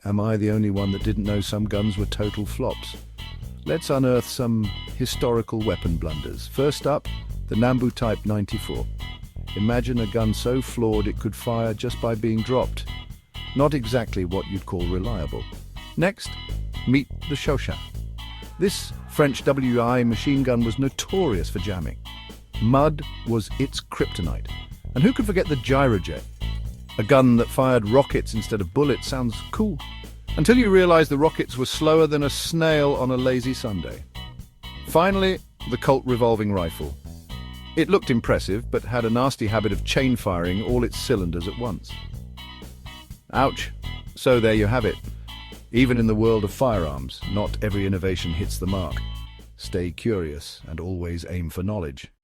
am I the only one that didn't know some guns were total flops? Let's unearth some historical weapon blunders. First up, the Nambu Type 94. Imagine a gun so flawed it could fire just by being dropped. Not exactly what you'd call reliable. Next, meet the Shoshan. This French WI machine gun was notorious for jamming. Mud was its kryptonite. And who could forget the Gyrojet? A gun that fired rockets instead of bullets sounds cool, until you realize the rockets were slower than a snail on a lazy Sunday. Finally, the Colt revolving rifle. It looked impressive, but had a nasty habit of chain firing all its cylinders at once. Ouch. So there you have it. Even in the world of firearms, not every innovation hits the mark. Stay curious and always aim for knowledge.